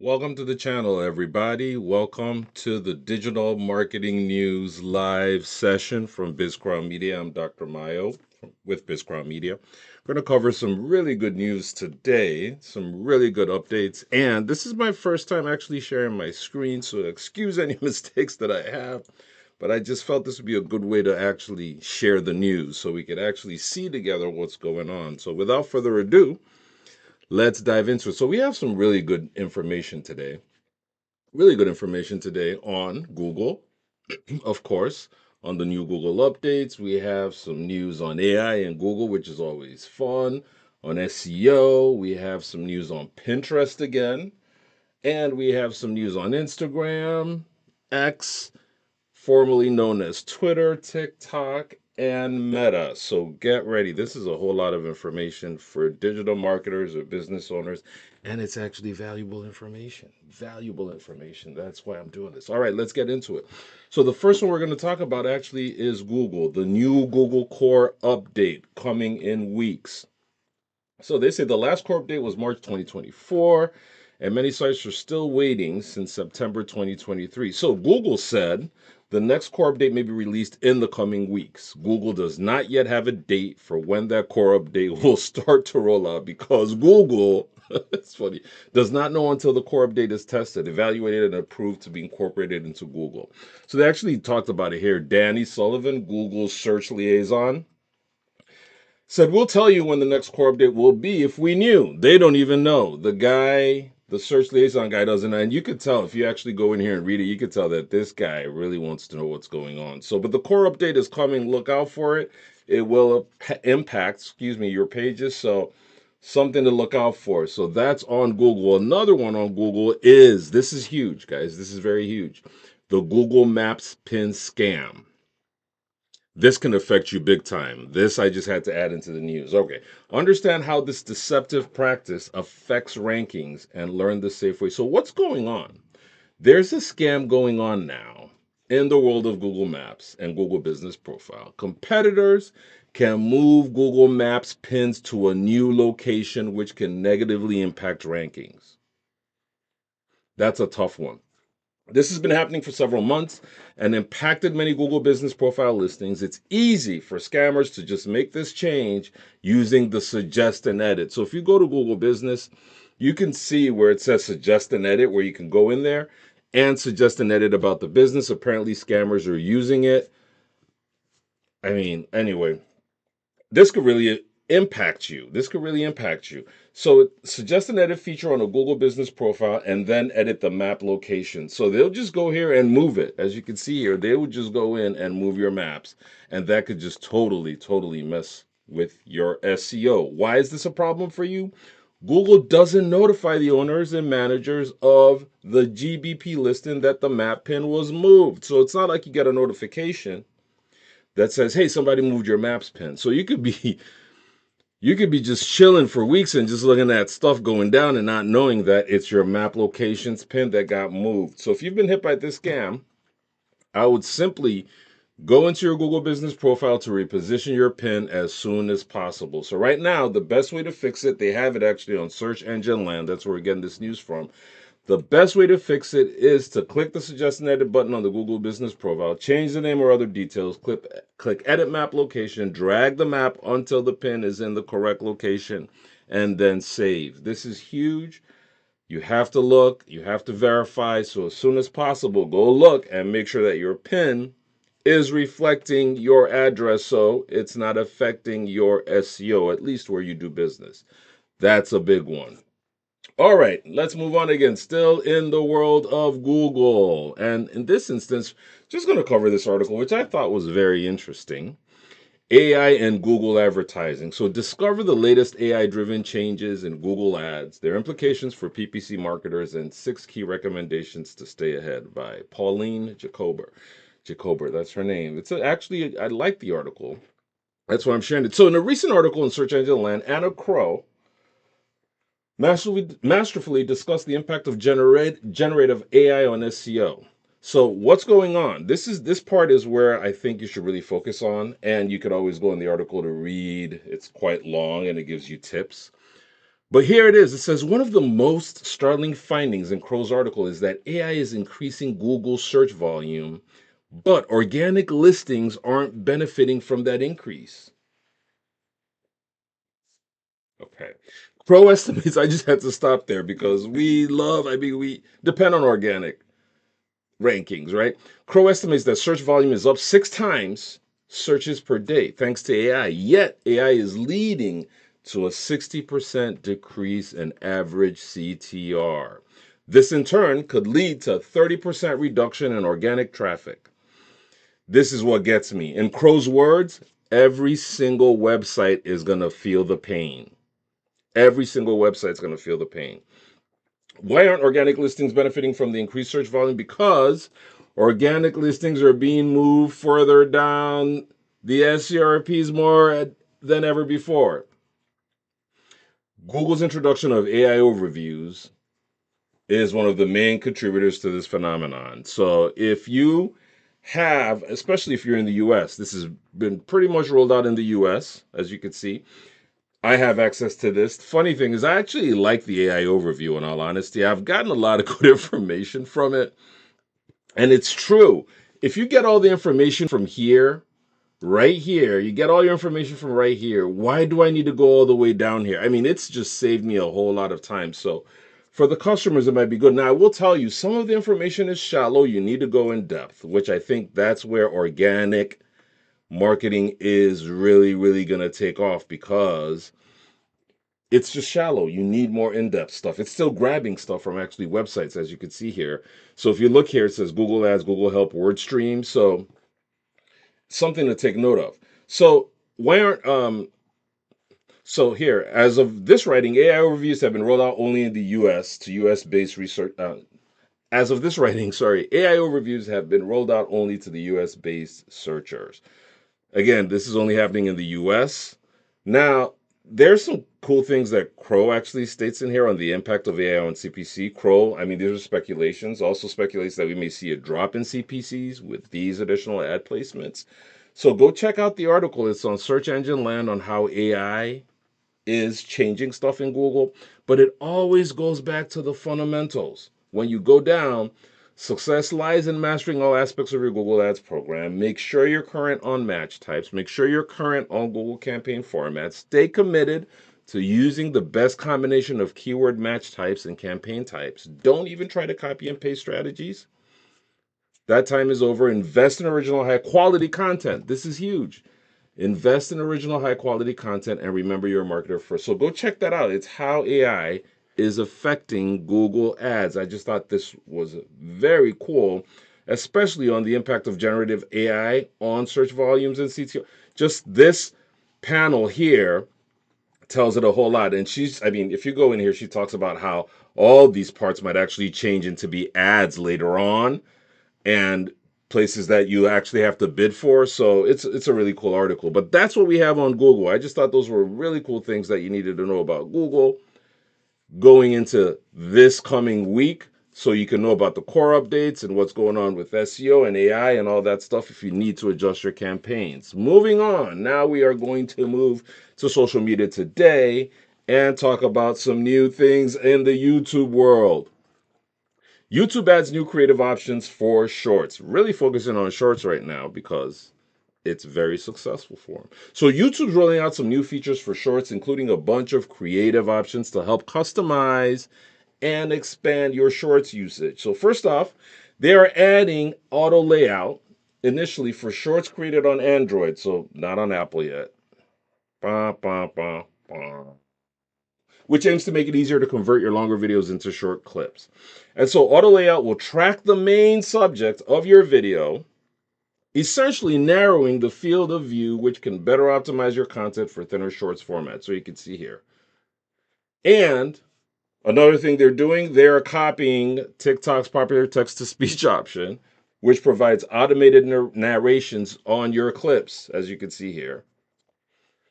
Welcome to the channel, everybody. Welcome to the Digital Marketing News live session from BizCrown Media. I'm Dr. Mayo with BizCrown Media. We're going to cover some really good news today, some really good updates. And this is my first time actually sharing my screen, so excuse any mistakes that I have. But I just felt this would be a good way to actually share the news so we could actually see together what's going on. So without further ado, let's dive into it. So we have some really good information today. Really good information today on Google, of course, on the new Google updates. We have some news on AI and Google, which is always fun. On SEO, we have some news on Pinterest again. And we have some news on Instagram, X, formerly known as Twitter, TikTok, and Meta. So get ready. This is a whole lot of information for digital marketers or business owners, and it's actually valuable information. Valuable information. That's why I'm doing this. All right, let's get into it. So the first one we're going to talk about actually is Google, the new Google Core update coming in weeks. So they say the last core update was March 2024, and many sites are still waiting since September 2023. So Google said the next core update may be released in the coming weeks. Google does not yet have a date for when that core update will start to roll out because Google, it's funny, does not know until the core update is tested, evaluated, and approved to be incorporated into Google. So they actually talked about it here. Danny Sullivan, Google's search liaison, said, "We'll tell you when the next core update will be if we knew." They don't even know. The guy, the search liaison guy, doesn't know. And you could tell if you actually go in here and read it, you could tell that this guy really wants to know what's going on. So, but the core update is coming. Look out for it. It will impact, your pages. So, something to look out for. So, that's on Google. Another one on Google is this is huge, guys. This is very huge. The Google Maps pin scam. This can affect you big time. This I just had to add into the news. Okay. Understand how this deceptive practice affects rankings and learn the safe way. So, what's going on? There's a scam going on now in the world of Google Maps and Google Business Profile. Competitors can move Google Maps pins to a new location, which can negatively impact rankings. That's a tough one. This has been happening for several months and impacted many Google Business Profile listings. It's easy for scammers to just make this change using the suggest and edit. So if you go to Google Business, you can see where it says suggest and edit, where you can go in there and suggest and edit about the business. Apparently, scammers are using it. I mean, anyway, this could really impact you. This could really impact you. So suggest an edit feature on a Google Business Profile and then edit the map location. So they'll just go here and move it. As you can see here, they would just go in and move your maps. And that could just totally mess with your SEO. Why is this a problem for you? Google doesn't notify the owners and managers of the GBP listing that the map pin was moved. So it's not like you get a notification that says, "Hey, somebody moved your maps pin." So you could be just chilling for weeks and just looking at stuff going down and not knowing that it's your map locations pin that got moved. So if you've been hit by this scam, I would simply go into your Google Business Profile to reposition your pin as soon as possible. So right now, the best way to fix it, they have it actually on Search Engine Land. That's where we're getting this news from. The best way to fix it is to click the Suggest and Edit button on the Google Business Profile, change the name or other details, click Edit Map Location, drag the map until the pin is in the correct location, and then save. This is huge. You have to look, you have to verify. So as soon as possible, go look and make sure that your pin is reflecting your address so it's not affecting your SEO, at least where you do business. That's a big one. All right, let's move on again. Still in the world of Google. And in this instance, just going to cover this article, which I thought was very interesting. AI and Google advertising. So discover the latest AI-driven changes in Google Ads, their implications for PPC marketers, and 6 key recommendations to stay ahead by Pauline Jacober. Jacober, that's her name. Actually, I like the article. That's why I'm sharing it. So in a recent article in Search Engine Land, Anna Crow masterfully discuss the impact of generative AI on SEO. So what's going on? This part is where I think you should really focus on, and you could always go in the article to read. It's quite long and it gives you tips. But here it is. It says one of the most startling findings in Crow's article is that AI is increasing Google's search volume, but organic listings aren't benefiting from that increase. Okay. Crow estimates, I just had to stop there because we depend on organic rankings, right? Crow estimates that search volume is up 6 times searches per day thanks to AI. Yet AI is leading to a 60% decrease in average CTR. This in turn could lead to a 30% reduction in organic traffic. This is what gets me. In Crow's words, every single website is going to feel the pain. Every single website's going to feel the pain. Why aren't organic listings benefiting from the increased search volume? Because organic listings are being moved further down the SCRPs more than ever before. Google's introduction of AI overviews is one of the main contributors to this phenomenon. So if you have, especially if you're in the US, this has been pretty much rolled out in the US, as you can see. I have access to this. The funny thing is, I actually like the AI overview, in all honesty. I've gotten a lot of good information from it. And it's true. If you get all the information from here, right here, you get all your information from right here, why do I need to go all the way down here? I mean, it's just saved me a whole lot of time. So for the customers, it might be good. Now, I will tell you, some of the information is shallow. You need to go in depth, which I think that's where organic marketing is really, really going to take off because it's just shallow. You need more in-depth stuff. It's still grabbing stuff from actually websites, as you can see here. So if you look here, it says Google Ads, Google Help, WordStream. So something to take note of. So why aren't so here, as of this writing, AI overviews have been rolled out only in the U.S. to U.S. based research. As of this writing, sorry, AI overviews have been rolled out only to the U.S. based searchers. Again, this is only happening in the US. Now, there's some cool things that Crow actually states in here on the impact of AI on CPC. Crow, I mean, these are speculations, also speculates that we may see a drop in CPCs with these additional ad placements. So go check out the article. It's on Search Engine Land on how AI is changing stuff in Google, but it always goes back to the fundamentals. When you go down, success lies in mastering all aspects of your Google Ads program. Make sure you're current on match types. Make sure you're current on Google campaign formats. Stay committed to using the best combination of keyword match types and campaign types. Don't even try to copy and paste strategies. That time is over. Invest in original high quality content. This is huge. Invest in original high quality content and remember you're a marketer first. So go check that out. It's how AI is affecting Google Ads. I just thought this was very cool, especially on the impact of generative AI on search volumes and CTO. Just this panel here tells it a whole lot. And I mean, if you go in here, she talks about how all these parts might actually change into be ads later on and places that you actually have to bid for. So it's a really cool article. But that's what we have on Google. I just thought those were really cool things that you needed to know about Google going into this coming week so you can know about the core updates and what's going on with SEO and AI and all that stuff if you need to adjust your campaigns. Moving on, now we are going to move to social media today and talk about some new things in the YouTube world. YouTube adds new creative options for shorts. Really focusing on shorts right now because it's very successful for them. So YouTube's rolling out some new features for shorts, including a bunch of creative options to help customize and expand your shorts usage. So first off, they are adding auto layout initially for shorts created on Android, so not on Apple yet. Bah, bah, bah, bah, which aims to make it easier to convert your longer videos into short clips. And so auto layout will track the main subject of your video, essentially narrowing the field of view, which can better optimize your content for thinner shorts format. So you can see here. And another thing they're doing, they're copying TikTok's popular text-to-speech option, which provides automated narrations on your clips, as you can see here.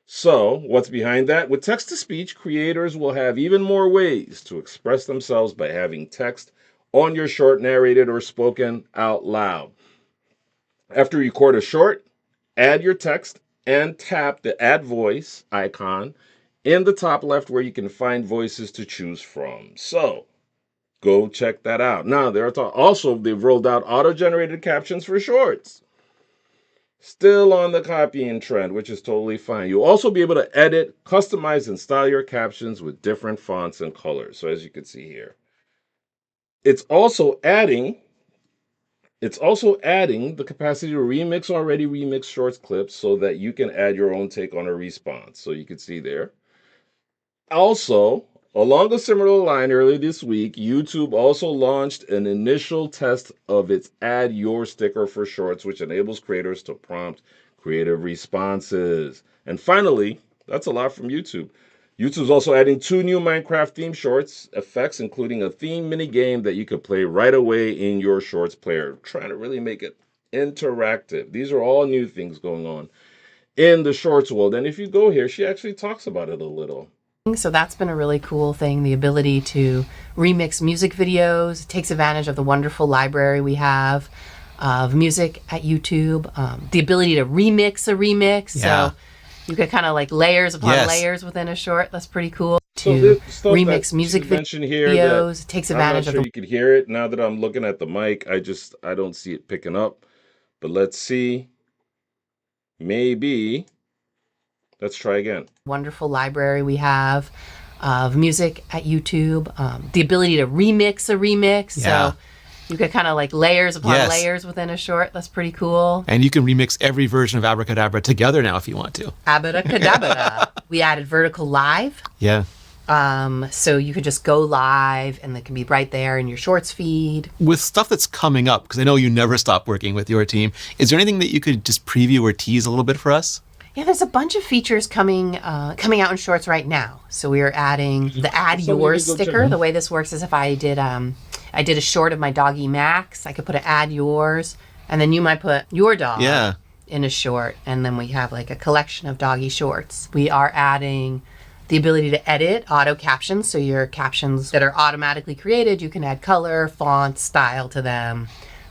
So, what's behind that? With text to speech, creators will have even more ways to express themselves by having text on your short narrated or spoken out loud. After you record a short, add your text and tap the add voice icon in the top left where you can find voices to choose from. So go check that out. Now, also they've rolled out auto-generated captions for shorts. Still on the copying trend, which is totally fine. You'll also be able to edit, customize, and style your captions with different fonts and colors. So as you can see here, it's also adding the capacity to remix already remixed shorts clips so that you can add your own take on a response. So you can see there. Also, along a similar line, earlier this week, YouTube also launched an initial test of its Add Your sticker for shorts, which enables creators to prompt creative responses. And finally, that's a lot from YouTube. YouTube's also adding 2 new Minecraft theme shorts effects, including a theme mini game that you could play right away in your shorts player, trying to really make it interactive. These are all new things going on in the shorts world. And if you go here, she actually talks about it a little. So that's been a really cool thing, the ability to remix music videos. It takes advantage of the wonderful library we have of music at YouTube. The ability to remix a remix. Yeah. So you get kind of like layers upon Yes. layers within a short. That's pretty cool. So To the stuff remix that music she mentioned here videos. that It takes I'm not advantage sure of the you could hear it. Now that I'm looking at the mic, I don't see it picking up. But let's see. Maybe. Let's try again. wonderful library we have of music at YouTube. The ability to remix a remix. Yeah. So you get kind of like layers upon Yes. layers within a short. That's pretty cool. And you can remix every version of Abracadabra together now if you want to. Abracadabra. We added vertical live. Yeah. So you could just go live and it can be right there in your shorts feed. With stuff that's coming up, because I know you never stop working with your team, is there anything that you could just preview or tease a little bit for us? Yeah, there's a bunch of features coming out in shorts right now. So we are adding the Add So we Yours could go sticker. check- The way this works is if I did a short of my doggy Max, I could put an Add Yours, and then you might put your dog Yeah. in a short, and then we have like a collection of doggy shorts. We are adding the ability to edit auto captions, so your captions that are automatically created, you can add color, font, style to them.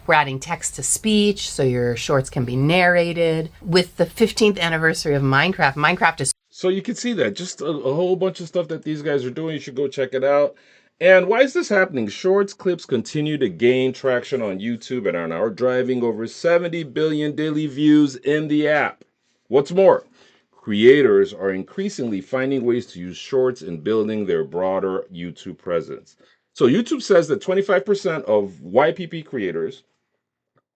We're adding text to speech, so your shorts can be narrated. With the 15th anniversary of Minecraft is So you can see that just a whole bunch of stuff that these guys are doing. You should go check it out. And why is this happening? Shorts clips continue to gain traction on YouTube and are now driving over 70 billion daily views in the app. What's more, creators are increasingly finding ways to use shorts in building their broader YouTube presence. So YouTube says that 25% of YPP creators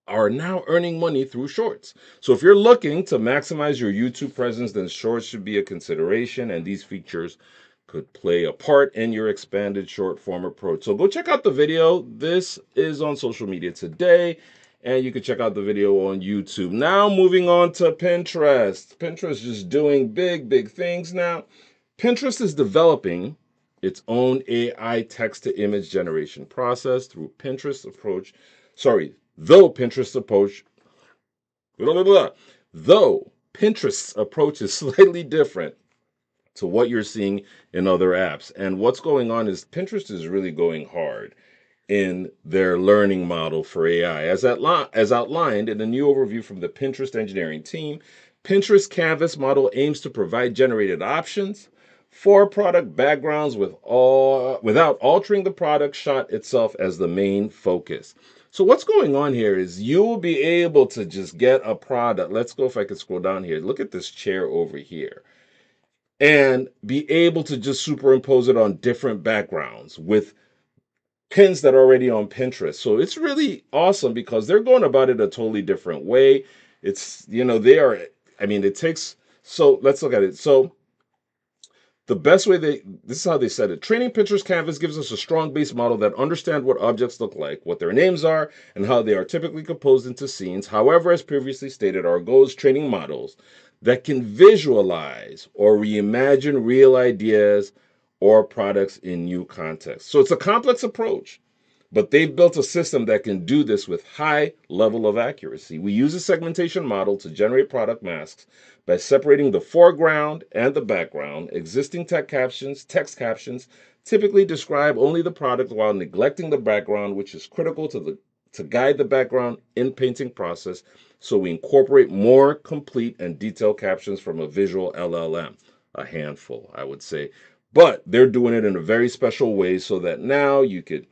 are now earning money through shorts. So if you're looking to maximize your YouTube presence, then shorts should be a consideration, and these features could play a part in your expanded short form approach. So go check out the video. This is on social media today, and you can check out the video on YouTube. Now moving on to Pinterest. Pinterest is just doing big things now. Pinterest is developing its own AI text to image generation process through Pinterest's approach. Though Pinterest's approach is slightly different to what you're seeing in other apps. And what's going on is Pinterest is really going hard in their learning model for AI. As outlined in a new overview from the Pinterest engineering team, Pinterest Canvas model aims to provide generated options for product backgrounds without altering the product shot itself as the main focus. So what's going on here is you'll be able to just get a product. Let's go, if I could scroll down here. Look at this chair over here. And be able to just superimpose it on different backgrounds with pins that are already on Pinterest. So it's really awesome because they're going about it a totally different way. It's, it takes, so let's look at it. So the best way this is how they said it. Training Pinterest Canvas gives us a strong base model that understands what objects look like, what their names are, and how they are typically composed into scenes. However, as previously stated, our goal is training models that can visualize or reimagine real ideas or products in new contexts. So it's a complex approach, but they've built a system that can do this with high level of accuracy. We use a segmentation model to generate product masks by separating the foreground and the background. Existing text captions typically describe only the product while neglecting the background, which is critical to guide the background in painting process. So we incorporate more complete and detailed captions from a visual LLM. a handful, I would say. But they're doing it in a very special way so that now you could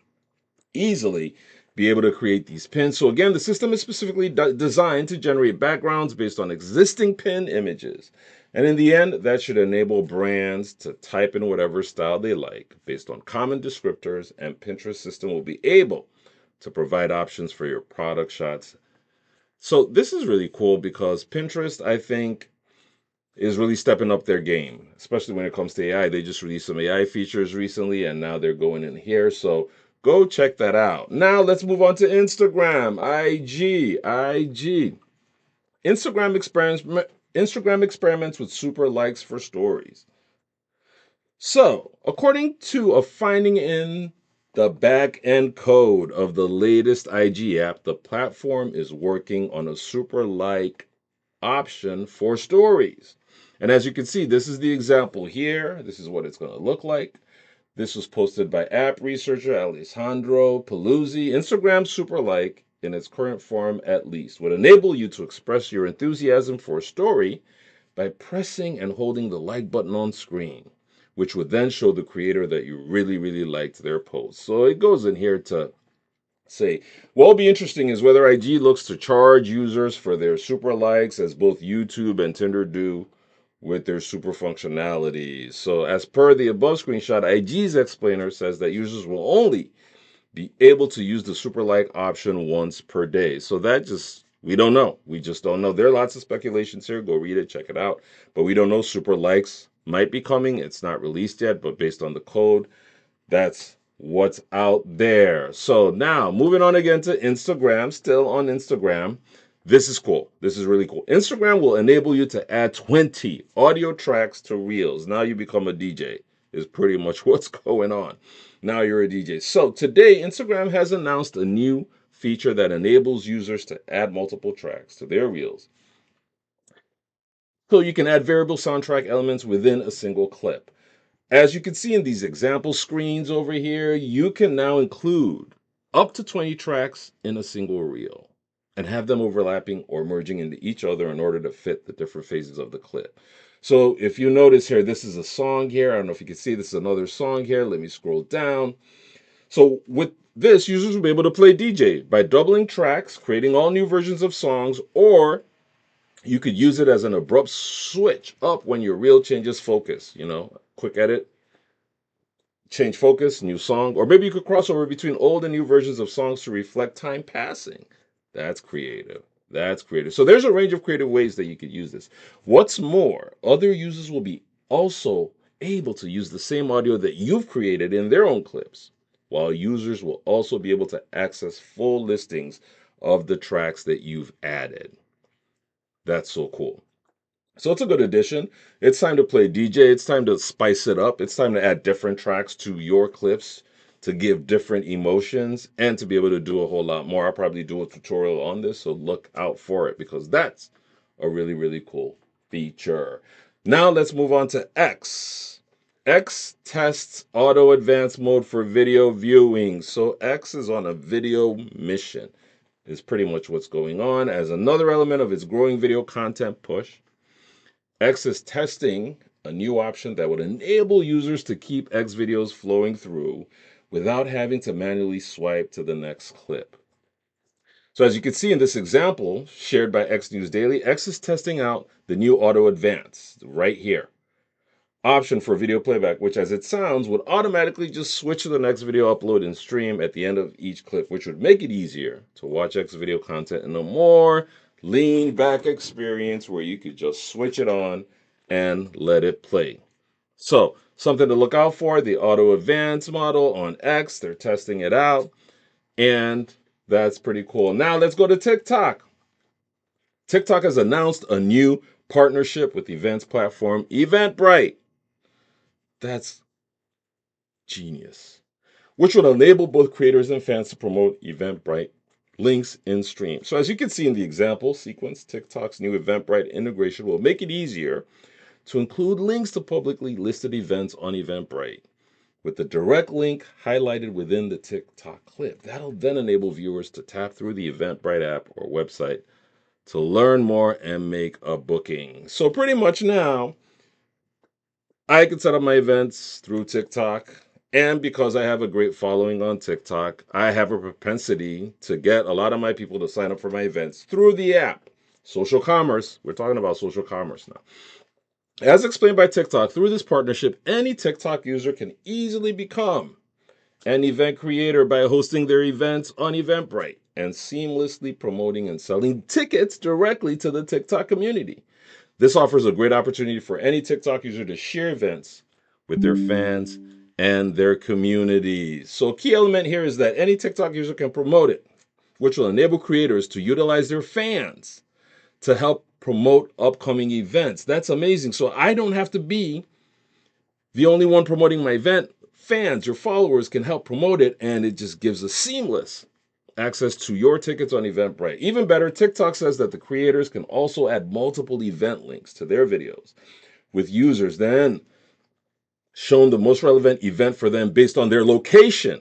easily be able to create these pins. So again, the system is specifically designed to generate backgrounds based on existing pin images. And in the end, that should enable brands to type in whatever style they like based on common descriptors, and Pinterest system will be able to provide options for your product shots. So this is really cool because Pinterest, I think, is really stepping up their game, especially when it comes to AI. They just released some AI features recently, and now they're going in here. So go check that out. Now let's move on to Instagram, IG. Instagram experiments with super likes for stories. So, according to a finding in the back end code of the latest IG app, the platform is working on a super like option for stories. And as you can see, this is the example here. This is what it's going to look like. This was posted by app researcher Alessandro Paluzzi. Instagram Super Like, in its current form at least, would enable you to express your enthusiasm for a story by pressing and holding the like button on screen, which would then show the creator that you really, really liked their post. So it goes in here to say, what will be interesting is whether IG looks to charge users for their super likes, as both YouTube and Tinder do with their super functionalities. So as per the above screenshot, IG's explainer says that users will only be able to use the super like option once per day. So that just, we don't know. We just don't know. There are lots of speculations here. Go read it, check it out. But we don't know. Super likes might be coming. It's not released yet, but based on the code, that's what's out there. So now moving on again to Instagram, still on Instagram. This is cool. This is really cool. Instagram will enable you to add 20 audio tracks to Reels. Now you become a DJ, is pretty much what's going on. Now you're a DJ. So today, Instagram has announced a new feature that enables users to add multiple tracks to their Reels. So you can add variable soundtrack elements within a single clip. As you can see in these example screens over here, you can now include up to 20 tracks in a single reel and have them overlapping or merging into each other in order to fit the different phases of the clip. So if you notice here, this is a song here. I don't know if you can see this is another song here. Let me scroll down. So with this, users will be able to play DJ by doubling tracks, creating all new versions of songs, or you could use it as an abrupt switch up when your reel changes focus. Quick edit, change focus, new song, or maybe you could cross over between old and new versions of songs to reflect time passing. That's creative. That's creative. So there's a range of creative ways that you could use this. What's more, other users will be also able to use the same audio that you've created in their own clips, while users will also be able to access full listings of the tracks that you've added. That's so cool. So it's a good addition. It's time to play DJ. It's time to spice it up. It's time to add different tracks to your clips to give different emotions and to be able to do a whole lot more. I'll probably do a tutorial on this, so look out for it because that's a really, really cool feature. Now let's move on to X. X tests auto advanced mode for video viewing. So X is on a video mission, is pretty much what's going on. As another element of its growing video content push, X is testing a new option that would enable users to keep X videos flowing through without having to manually swipe to the next clip. So as you can see in this example shared by X News Daily, X is testing out the new Auto Advance right here option for video playback, which as it sounds would automatically just switch to the next video upload and stream at the end of each clip, which would make it easier to watch X video content in a more lean back experience where you could just switch it on and let it play. So something to look out for, the Auto Advance model on X. They're testing it out, and that's pretty cool. Now let's go to TikTok. TikTok has announced a new partnership with events platform Eventbrite. That's genius, which would enable both creators and fans to promote Eventbrite links in stream. So as you can see in the example sequence, TikTok's new Eventbrite integration will make it easier to include links to publicly listed events on Eventbrite, with the direct link highlighted within the TikTok clip. That'll then enable viewers to tap through the Eventbrite app or website to learn more and make a booking. So pretty much now, I can set up my events through TikTok. And because I have a great following on TikTok, I have a propensity to get a lot of my people to sign up for my events through the app. Social commerce. We're talking about social commerce now. As explained by TikTok, through this partnership, any TikTok user can easily become an event creator by hosting their events on Eventbrite and seamlessly promoting and selling tickets directly to the TikTok community. This offers a great opportunity for any TikTok user to share events with their fans and their communities. So, a key element here is that any TikTok user can promote it, which will enable creators to utilize their fans to help promote upcoming events. That's amazing. So, I don't have to be the only one promoting my event. Fans, your followers can help promote it, and it just gives a seamless access to your tickets on Eventbrite. Even better, TikTok says that the creators can also add multiple event links to their videos, with users then shown the most relevant event for them based on their location.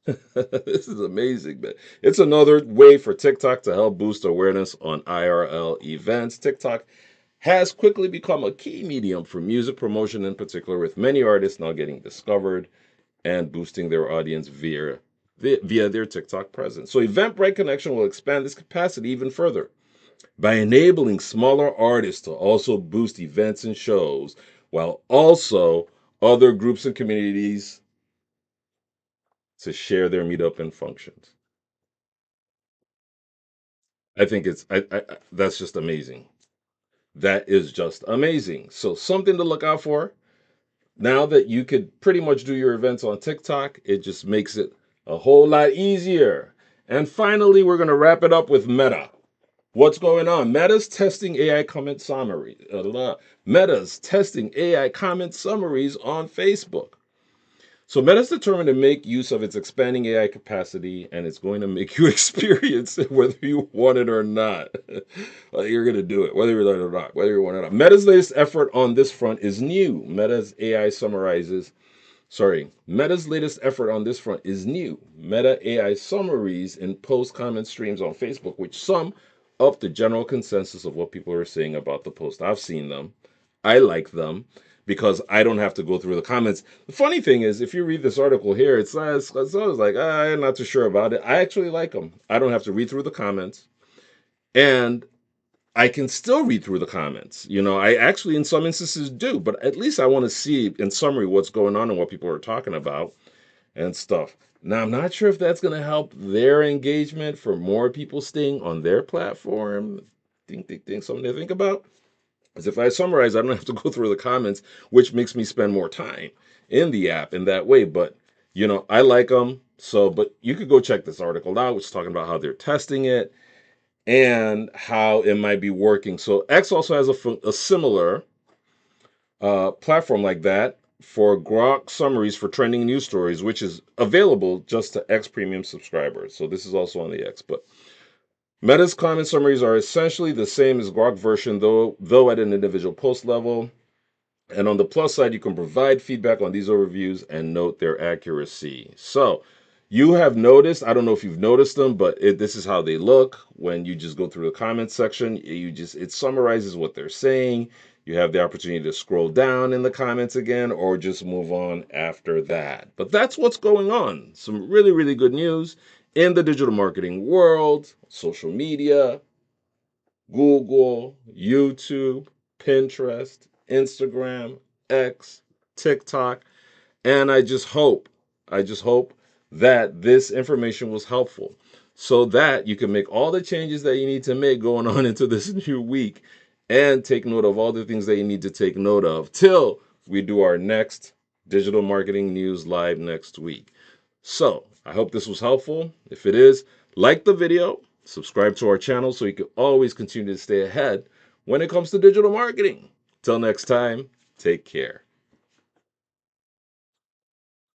This is amazing, man. It's another way for TikTok to help boost awareness on IRL events. TikTok has quickly become a key medium for music promotion in particular, with many artists now getting discovered and boosting their audience via their TikTok presence. So Eventbrite Connection will expand this capacity even further by enabling smaller artists to also boost events and shows, while also other groups and communities to share their meetup and functions. I think that's just amazing. That is just amazing. So something to look out for. Now that you could pretty much do your events on TikTok, it just makes it a whole lot easier. And finally, we're going to wrap it up with Meta. What's going on? Meta's testing AI comment summaries. Meta's testing AI comment summaries on Facebook. So Meta's determined to make use of its expanding AI capacity, and it's going to make you experience it whether you want it or not. You're going to do it, whether you want it or not, whether you want it or not. Meta's latest effort on this front is new. Meta's latest effort on this front is new. Meta AI summaries in post comment streams on Facebook, which sum up the general consensus of what people are saying about the post. I've seen them. I like them because I don't have to go through the comments. The funny thing is, if you read this article here, it's always like, I'm not too sure about it. I actually like them. I don't have to read through the comments. And I can still read through the comments. I actually, in some instances, do, but at least I want to see, in summary, what's going on and what people are talking about and stuff. Now, I'm not sure if that's going to help their engagement for more people staying on their platform. Something to think about. As if I summarize, I don't have to go through the comments, which makes me spend more time in the app in that way. But, I like them. So, but you could go check this article out, which is talking about how they're testing it and how it might be working. So X also has a similar platform like that for Grok summaries for trending news stories, which is available just to X Premium subscribers. So this is also on the X. But Meta's comment summaries are essentially the same as Grok version, though at an individual post level. And on the plus side, you can provide feedback on these overviews and note their accuracy. So you have noticed, I don't know if you've noticed them, but this is how they look. When you just go through the comments section, it summarizes what they're saying. You have the opportunity to scroll down in the comments again or just move on after that. But that's what's going on. Some really, really good news in the digital marketing world, social media, Google, YouTube, Pinterest, Instagram, X, TikTok, and I just hope that this information was helpful so that you can make all the changes that you need to make going on into this new week and take note of all the things that you need to take note of till we do our next digital marketing news live next week. So I hope this was helpful. If it is, like the video, subscribe to our channel so you can always continue to stay ahead when it comes to digital marketing. Till next time, take care.